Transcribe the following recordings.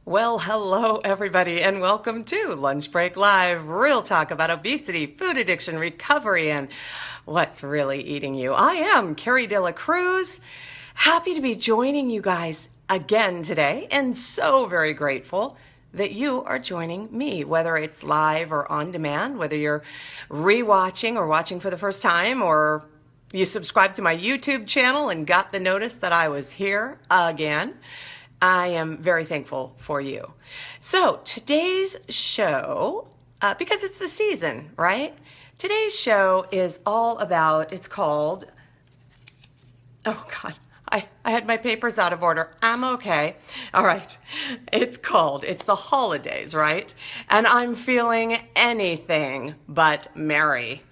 Well, hello everybody and welcome to Lunch Break Live, real talk about obesity, food addiction, recovery, and what's really eating you. I am Carrie De La Cruz, happy to be joining you guys again today and so very grateful that you are joining me, whether it's live or on demand, whether you're rewatching or watching for the first time, or you subscribed to my YouTube channel and got the notice that I was here again. I am very thankful for you. So today's show, because it's the season, right? Today's show is all about, it's called, oh God, I had my papers out of order. I'm okay. All right. It's the holidays, right? And I'm feeling anything but merry.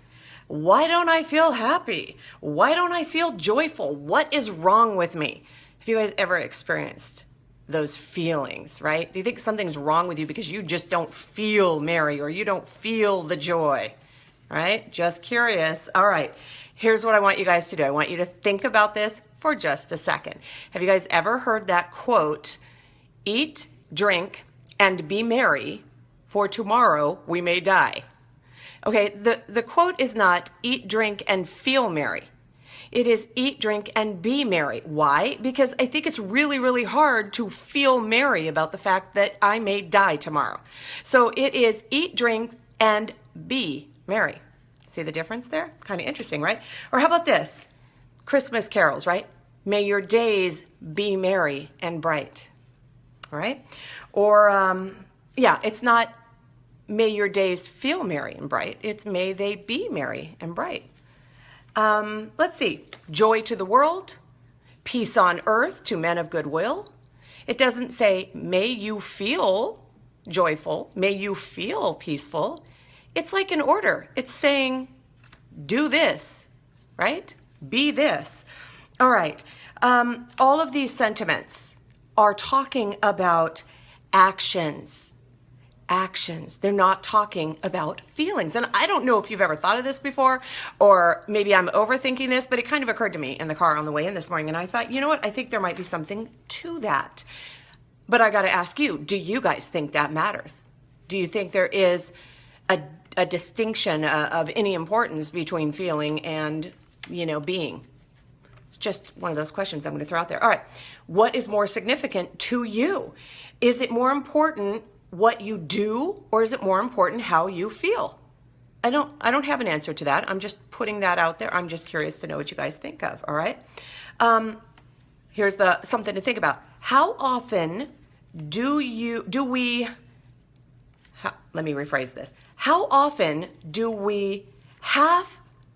Why don't I feel happy? Why don't I feel joyful? What is wrong with me? Have you guys ever experienced those feelings, right? Do you think something's wrong with you because you just don't feel merry or you don't feel the joy, right? Just curious. All right. Here's what I want you guys to do. I want you to think about this for just a second. Have you guys ever heard that quote, eat, drink, and be merry, for tomorrow we may die? Okay, the quote is not eat, drink, and feel merry. It is eat, drink, and be merry. Why? Because I think it's really, really hard to feel merry about the fact that I may die tomorrow. So it is eat, drink, and be merry. See the difference there? Kind of interesting, right? Or how about this? Christmas carols, right? May your days be merry and bright. All right? Or, it's not may your days feel merry and bright. It's may they be merry and bright. Let's see. Joy to the world, peace on earth to men of goodwill. It doesn't say, may you feel joyful, may you feel peaceful. It's like an order. It's saying, do this, right? Be this. All right. All of these sentiments are talking about actions. Actions. They're not talking about feelings. And I don't know if you've ever thought of this before, or maybe I'm overthinking this, but it kind of occurred to me in the car on the way in this morning. And I thought, you know what? I think there might be something to that. But I got to ask you, do you guys think that matters? Do you think there is a distinction of any importance between feeling and, being? It's just one of those questions I'm going to throw out there. All right. What is more significant to you? Is it more important what you do, or is it more important how you feel? I don't have an answer to that. I'm just putting that out there. I'm just curious to know what you guys think of. All right. Here's something to think about. How often let me rephrase this. How often do we have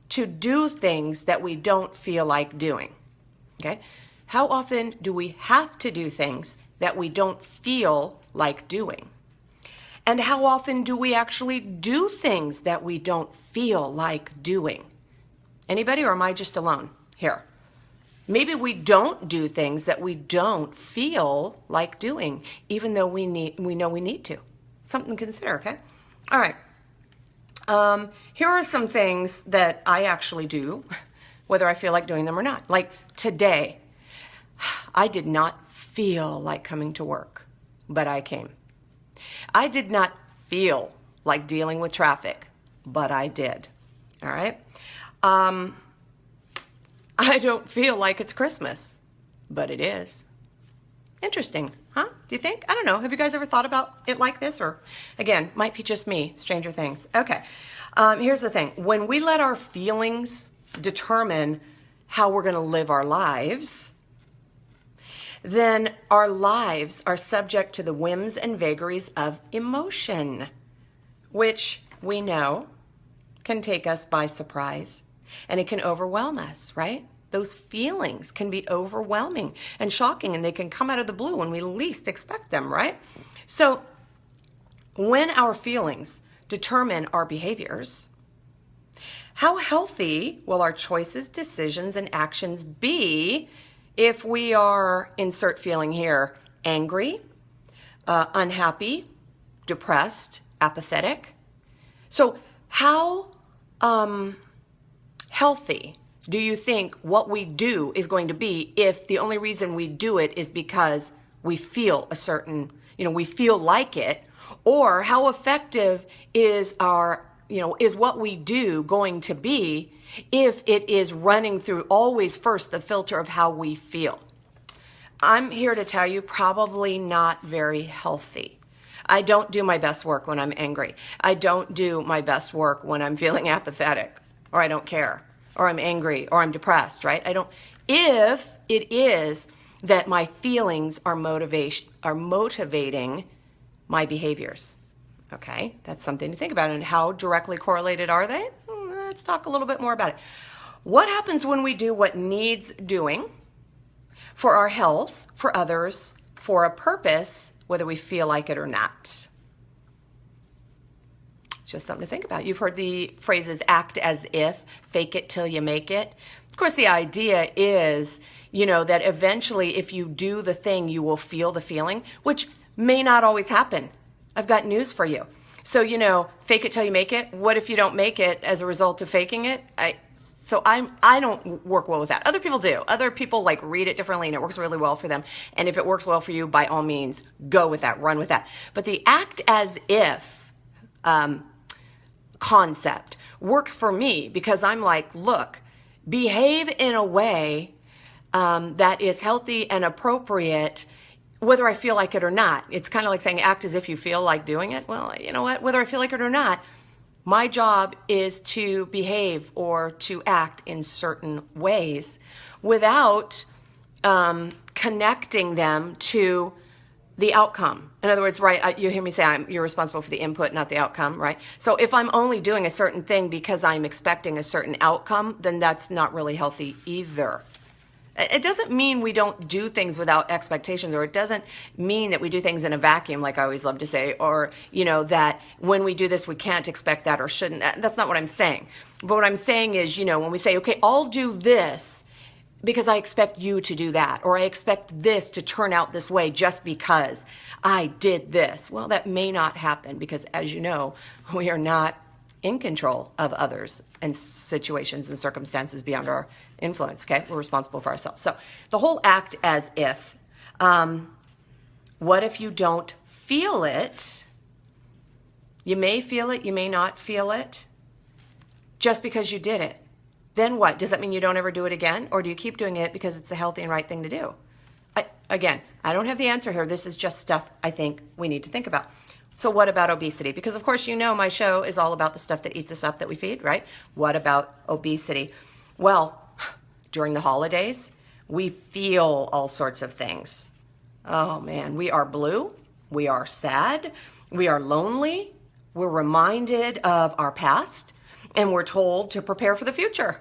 to do things that we don't feel like doing? Okay. How often do we have to do things that we don't feel like doing? And how often do we actually do things that we don't feel like doing? Anybody, or am I just alone here? Maybe we don't do things that we don't feel like doing, even though we know we need to. Something to consider, okay? All right. Here are some things that I actually do, whether I feel like doing them or not. Like today, I did not feel like coming to work, but I came. I did not feel like dealing with traffic, but I did. All right. I don't feel like it's Christmas, but it is. Interesting, huh? Do you think? I don't know. Have you guys ever thought about it like this? Or again, might be just me, stranger things. Okay. Here's the thing. When we let our feelings determine how we're going to live our lives, then our lives are subject to the whims and vagaries of emotion, which we know can take us by surprise, and it can overwhelm us, right? Those feelings can be overwhelming and shocking, and they can come out of the blue when we least expect them, right? So when our feelings determine our behaviors, how healthy will our choices, decisions, and actions be if we are, insert feeling here, angry, unhappy, depressed, apathetic? So how healthy do you think what we do is going to be if the only reason we do it is because we feel a certain, we feel like it, or how effective is is what we do going to be if it is running through always first the filter of how we feel? I'm here to tell you, probably not very healthy. I don't do my best work when I'm angry. I don't do my best work when I'm feeling apathetic, or I don't care, or I'm angry, or I'm depressed, right? If it is that my feelings are motivating my behaviors. Okay, that's something to think about. And how directly correlated are they? Let's talk a little bit more about it. What happens when we do what needs doing for our health, for others, for a purpose, whether we feel like it or not? Just something to think about. You've heard the phrases act as if, fake it till you make it. Of course, the idea is, that eventually if you do the thing, you will feel the feeling, which may not always happen. I've got news for you. So, fake it till you make it. What if you don't make it as a result of faking it? I don't work well with that. Other people do. Other people read it differently and it works really well for them. And if it works well for you, by all means, go with that, run with that. But the act as if concept works for me because I'm like, look, behave in a way that is healthy and appropriate, whether I feel like it or not. It's kind of like saying act as if you feel like doing it. Well, you know what? Whether I feel like it or not, my job is to behave or to act in certain ways without connecting them to the outcome. In other words, right, you hear me say you're responsible for the input, not the outcome, right? So if I'm only doing a certain thing because I'm expecting a certain outcome, then that's not really healthy either. It doesn't mean we don't do things without expectations, or it doesn't mean that we do things in a vacuum, like I always love to say, or, that when we do this, we can't expect that or shouldn't. That's not what I'm saying. But what I'm saying is, when we say, okay, I'll do this because I expect you to do that, or I expect this to turn out this way just because I did this. Well, that may not happen because, as you know, we are not in control of others and situations and circumstances beyond our influence, okay? We're responsible for ourselves. So the whole act as if, what if you don't feel it? You may feel it, you may not feel it, just because you did it. Then what? Does that mean you don't ever do it again? Or do you keep doing it because it's the healthy and right thing to do? I don't have the answer here. This is just stuff I think we need to think about. So what about obesity? Because of course, my show is all about the stuff that eats us up that we feed, right? What about obesity? Well, during the holidays, we feel all sorts of things. Oh man, we are blue, we are sad, we are lonely, we're reminded of our past, and we're told to prepare for the future.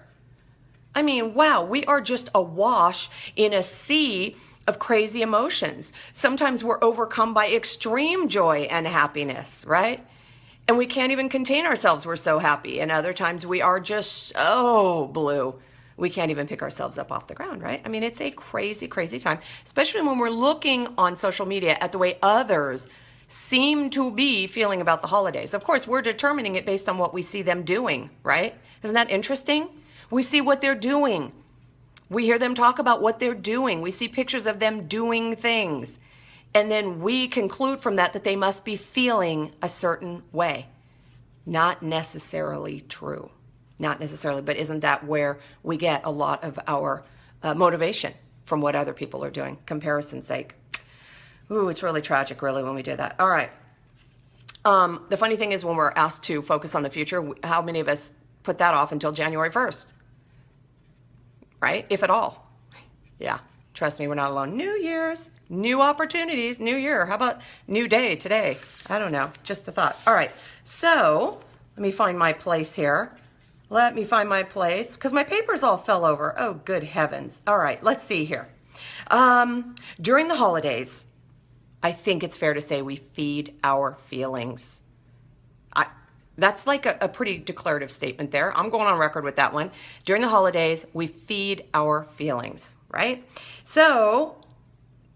I mean, wow, we are just awash in a sea of crazy emotions. Sometimes we're overcome by extreme joy and happiness, right? And we can't even contain ourselves. We're so happy. And other times we are just so blue. We can't even pick ourselves up off the ground, right? I mean, it's a crazy, crazy time, especially when we're looking on social media at the way others seem to be feeling about the holidays. Of course, we're determining it based on what we see them doing, right? Isn't that interesting? We see what they're doing. We hear them talk about what they're doing. We see pictures of them doing things. And then we conclude from that they must be feeling a certain way. Not necessarily true. Not necessarily, but isn't that where we get a lot of our motivation from what other people are doing? Comparison's sake. Ooh, it's really tragic, really, when we do that. All right. The funny thing is when we're asked to focus on the future, how many of us put that off until January 1st? Right? If at all. Yeah. Trust me, we're not alone. New Year's, new opportunities, new year. How about new day today? I don't know. Just a thought. All right. So let me find my place here. Let me find my place because my papers all fell over. Oh, good heavens. All right. Let's see here. During the holidays, I think it's fair to say we feed our feelings. That's like a pretty declarative statement there. I'm going on record with that one. During the holidays, we feed our feelings, right? So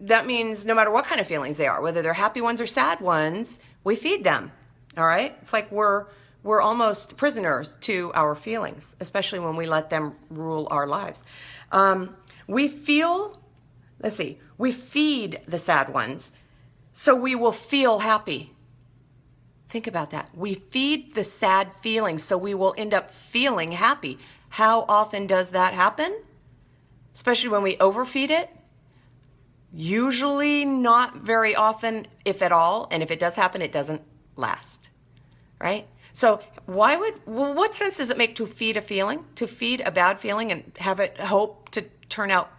that means no matter what kind of feelings they are, whether they're happy ones or sad ones, we feed them, all right? It's like we're almost prisoners to our feelings, especially when we let them rule our lives. We feel let's see, we feed the sad ones so we will feel happy. Think about that. We feed the sad feelings so we will end up feeling happy. How often does that happen? Especially when we overfeed it? Usually not very often, if at all. And if it does happen, it doesn't last, right? So what sense does it make to feed a feeling, to feed a bad feeling and have it hope to turn out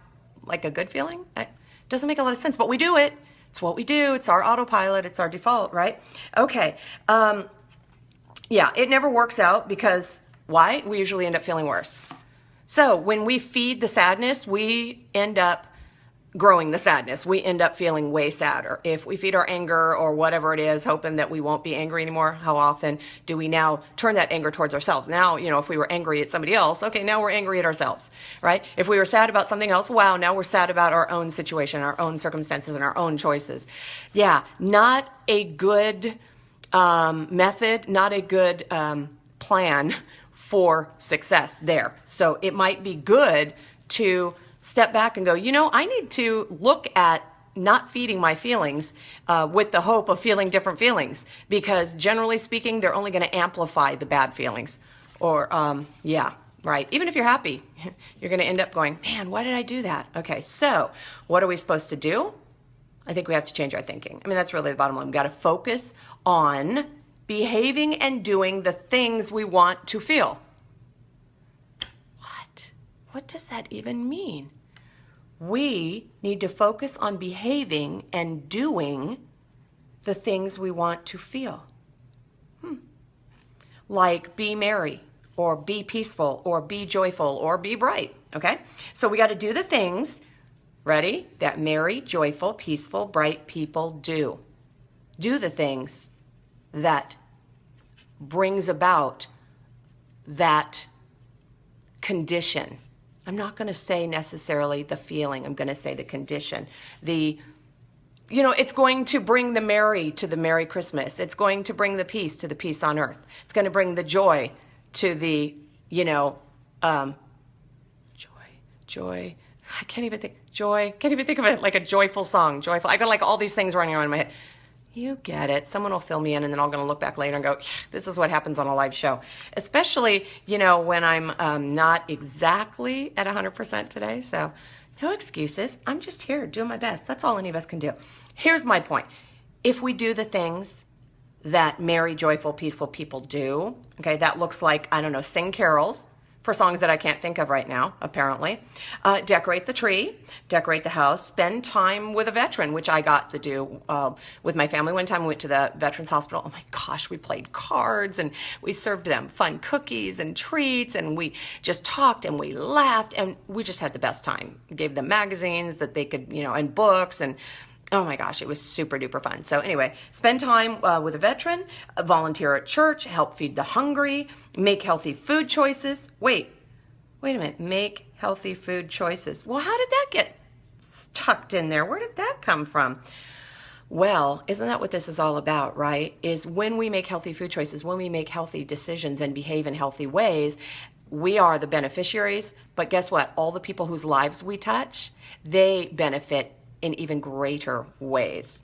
like a good feeling? It doesn't make a lot of sense, but we do it. It's what we do. It's our autopilot. It's our default, right? Okay. Yeah, it never works out because why? We usually end up feeling worse. So when we feed the sadness, we end up growing the sadness. We end up feeling way sadder. If we feed our anger or whatever it is, hoping that we won't be angry anymore, how often do we now turn that anger towards ourselves? Now, if we were angry at somebody else, okay, now we're angry at ourselves, right? If we were sad about something else, wow, now we're sad about our own situation, our own circumstances, and our own choices. Yeah, not a good method, not a good plan for success there. So it might be good to step back and go, I need to look at not feeding my feelings with the hope of feeling different feelings, because generally speaking, they're only going to amplify the bad feelings. Or, yeah, right. Even if you're happy, you're going to end up going, man, why did I do that? Okay, so what are we supposed to do? I think we have to change our thinking. I mean, that's really the bottom line. We've got to focus on behaving and doing the things we want to feel. What does that even mean? We need to focus on behaving and doing the things we want to feel. Like be merry, or be peaceful, or be joyful, or be bright, okay? So we got to do the things, ready, that merry, joyful, peaceful, bright people do. Do the things that brings about that condition. I'm not going to say necessarily the feeling. I'm going to say the condition. It's going to bring the merry to the Merry Christmas. It's going to bring the peace to the peace on earth. It's going to bring the joy to the, joy. I can't even think, joy. Can't even think of it like a joyful song. Joyful. I got like all these things running around in my head. You get it. Someone will fill me in, and then I'm going to look back later and go, this is what happens on a live show. Especially, when I'm not exactly at 100% today. So no excuses. I'm just here doing my best. That's all any of us can do. Here's my point. If we do the things that merry, joyful, peaceful people do, okay, that looks like, sing carols for songs that I can't think of right now, apparently. Decorate the tree, decorate the house, spend time with a veteran, which I got to do with my family. One time we went to the Veterans Hospital. Oh my gosh, we played cards and we served them fun cookies and treats, and we just talked and we laughed and we just had the best time. We gave them magazines that they could, and books, and oh my gosh, it was super duper fun. So anyway, spend time with a veteran, volunteer at church, help feed the hungry, make healthy food choices. Wait a minute, make healthy food choices. Well, how did that get tucked in there? Where did that come from? Well, isn't that what this is all about, right? Is when we make healthy food choices, when we make healthy decisions and behave in healthy ways, we are the beneficiaries. But guess what? All the people whose lives we touch, they benefit in even greater ways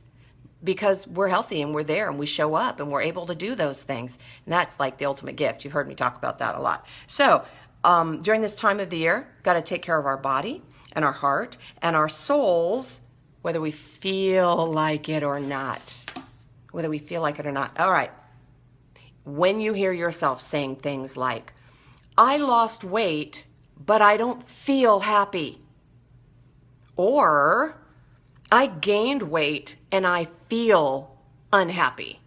because we're healthy and we're there and we show up and we're able to do those things. And that's like the ultimate gift. You've heard me talk about that a lot. So during this time of the year, got to take care of our body and our heart and our souls, whether we feel like it or not. Whether we feel like it or not. All right. When you hear yourself saying things like, I lost weight, but I don't feel happy. Or I gained weight and I feel unhappy.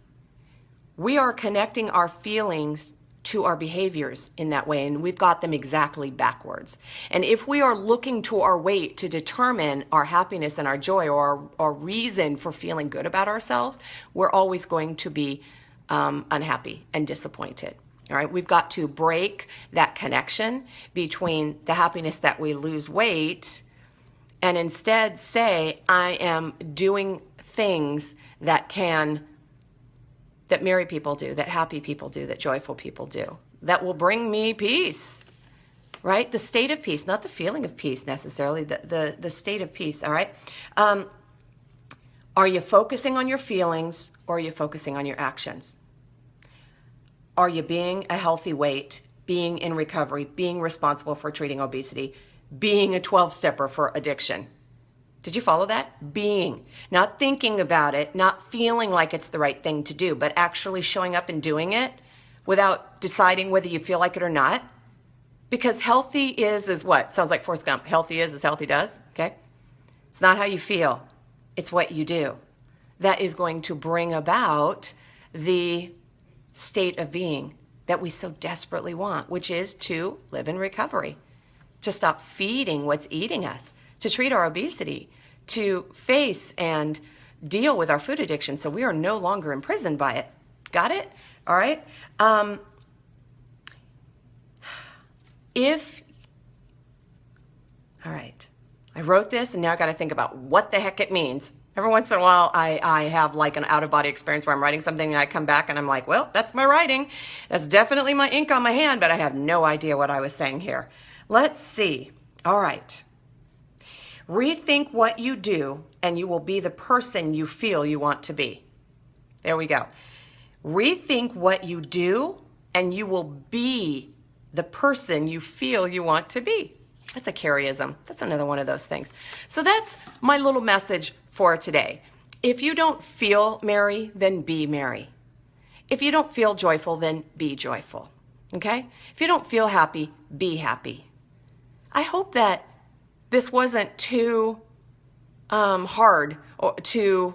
We are connecting our feelings to our behaviors in that way, and we've got them exactly backwards. And if we are looking to our weight to determine our happiness and our joy or our reason for feeling good about ourselves, we're always going to be unhappy and disappointed. All right, we've got to break that connection between the happiness that we lose weight and instead say, I am doing things that merry people do, that happy people do, that joyful people do, that will bring me peace. right? The state of peace, not the feeling of peace necessarily, the state of peace, all right? Are you focusing on your feelings or are you focusing on your actions? Are you being a healthy weight, being in recovery, being responsible for treating obesity, being a 12-stepper for addiction? Did you follow that? Being, not thinking about it, not feeling like it's the right thing to do, but actually showing up and doing it without deciding whether you feel like it or not. Because healthy is what? Sounds like Forrest Gump. Healthy is as healthy does, okay? It's not how you feel. It's what you do. That is going to bring about the state of being that we so desperately want, which is to live in recovery, to stop feeding what's eating us, to treat our obesity, to face and deal with our food addiction so we are no longer imprisoned by it. Got it? All right. All right. I wrote this and now I got to think about what the heck it means. Every once in a while, I have like an out-of-body experience where I'm writing something and I come back and I'm like, well, that's my writing. That's definitely my ink on my hand, but I have no idea what I was saying here. Let's see. All right. Rethink what you do and you will be the person you feel you want to be. There we go. Rethink what you do and you will be the person you feel you want to be. That's a Carrieism. That's another one of those things. So that's my little message for today. If you don't feel merry, then be merry. If you don't feel joyful, then be joyful. Okay? If you don't feel happy, be happy. I hope that this wasn't too hard to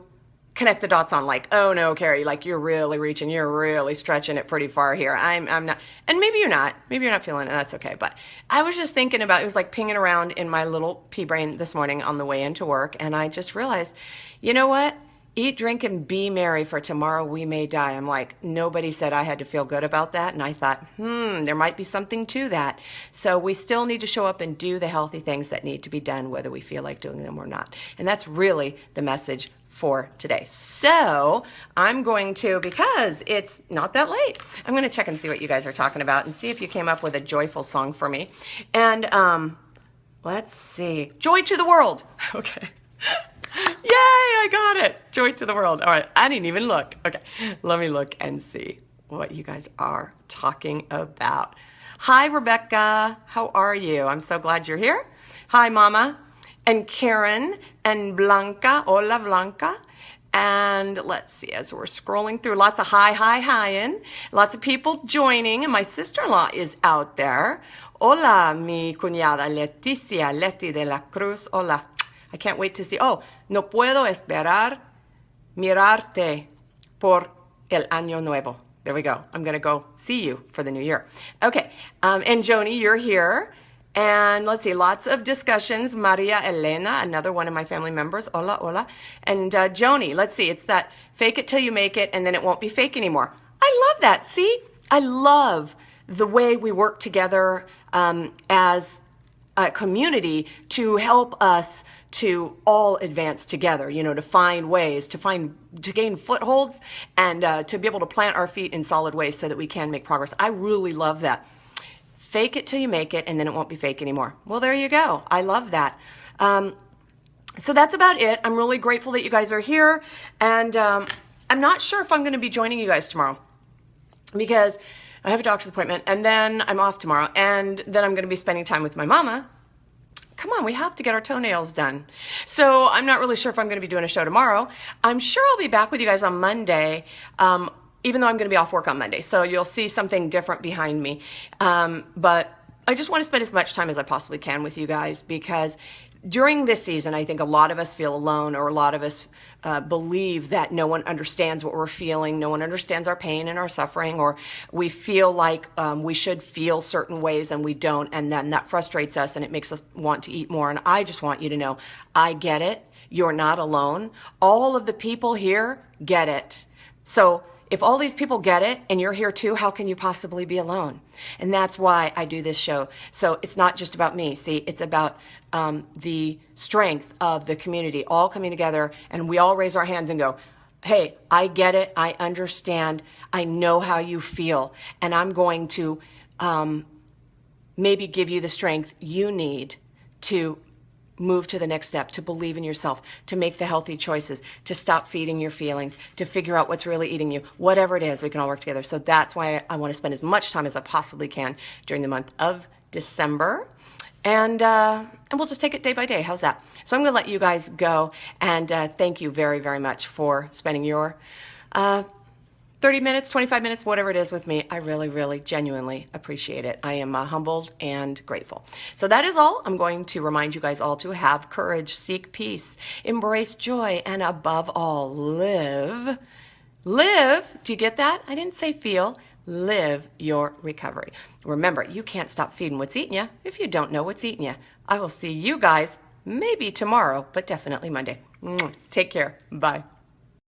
connect the dots on, like, oh no, Carrie, like you're really reaching, you're really stretching it pretty far here. I'm not, and maybe you're not feeling it, that's okay. But I was just thinking about, it was like pinging around in my little pea brain this morning on the way into work. And I just realized, you know what? Eat, drink, and be merry, for tomorrow we may die. I'm like, nobody said I had to feel good about that. And I thought, there might be something to that. So we still need to show up and do the healthy things that need to be done, whether we feel like doing them or not. And that's really the message for today. So I'm going to, because it's not that late, I'm going to check and see what you guys are talking about and see if you came up with a joyful song for me. And let's see. Joy to the world. Okay. Yay, I got it. Joy to the world. All right. I didn't even look. Okay. Let me look and see what you guys are talking about. Hi, Rebecca. How are you? I'm so glad you're here. Hi, Mama. And Karen and Blanca. Hola, Blanca. And let's see, as we're scrolling through, lots of hi-ing. Lots of people joining. And my sister-in-law is out there. Hola, mi cuñada Leticia, Leti de la Cruz. Hola. I can't wait to see. Oh, no puedo esperar mirarte por el año nuevo. There we go. I'm going to go see you for the new year. Okay. And Joni, you're here. And let's see, lots of discussions. Maria Elena, another one of my family members. Hola, hola. And Joni, let's see, it's that fake it till you make it and then it won't be fake anymore. I love that. See, I love the way we work together as a community to help us to all advance together, you know, to find ways, to gain footholds and to be able to plant our feet in solid ways so that we can make progress. I really love that. Fake it till you make it, and then it won't be fake anymore. Well, there you go. I love that. So that's about it. I'm really grateful that you guys are here. And I'm not sure if I'm going to be joining you guys tomorrow because I have a doctor's appointment, and then I'm off tomorrow. And then I'm going to be spending time with my mama. Come on, we have to get our toenails done. So I'm not really sure if I'm going to be doing a show tomorrow. I'm sure I'll be back with you guys on Monday. Even though I'm going to be off work on Monday. So you'll see something different behind me. But I just want to spend as much time as I possibly can with you guys because during this season, I think a lot of us feel alone, or a lot of us believe that no one understands what we're feeling. No one understands our pain and our suffering, or we feel like we should feel certain ways and we don't. And then that frustrates us and it makes us want to eat more. And I just want you to know, I get it. You're not alone. All of the people here get it. So if all these people get it and you're here too, how can you possibly be alone? And that's why I do this show. So it's not just about me. See, it's about the strength of the community all coming together, and we all raise our hands and go, hey, I get it. I understand. I know how you feel. And I'm going to maybe give you the strength you need to move to the next step, to believe in yourself, to make the healthy choices, to stop feeding your feelings, to figure out what's really eating you. Whatever it is, we can all work together. So that's why I want to spend as much time as I possibly can during the month of December. And we'll just take it day by day. How's that? So I'm going to let you guys go. And thank you very, very much for spending your 30 minutes, 25 minutes, whatever it is with me. I really, really genuinely appreciate it. I am humbled and grateful. So that is all. I'm going to remind you guys all to have courage, seek peace, embrace joy, and above all, live. Live. Do you get that? I didn't say feel. Live your recovery. Remember, you can't stop feeding what's eating you if you don't know what's eating you. I will see you guys maybe tomorrow, but definitely Monday. Take care. Bye.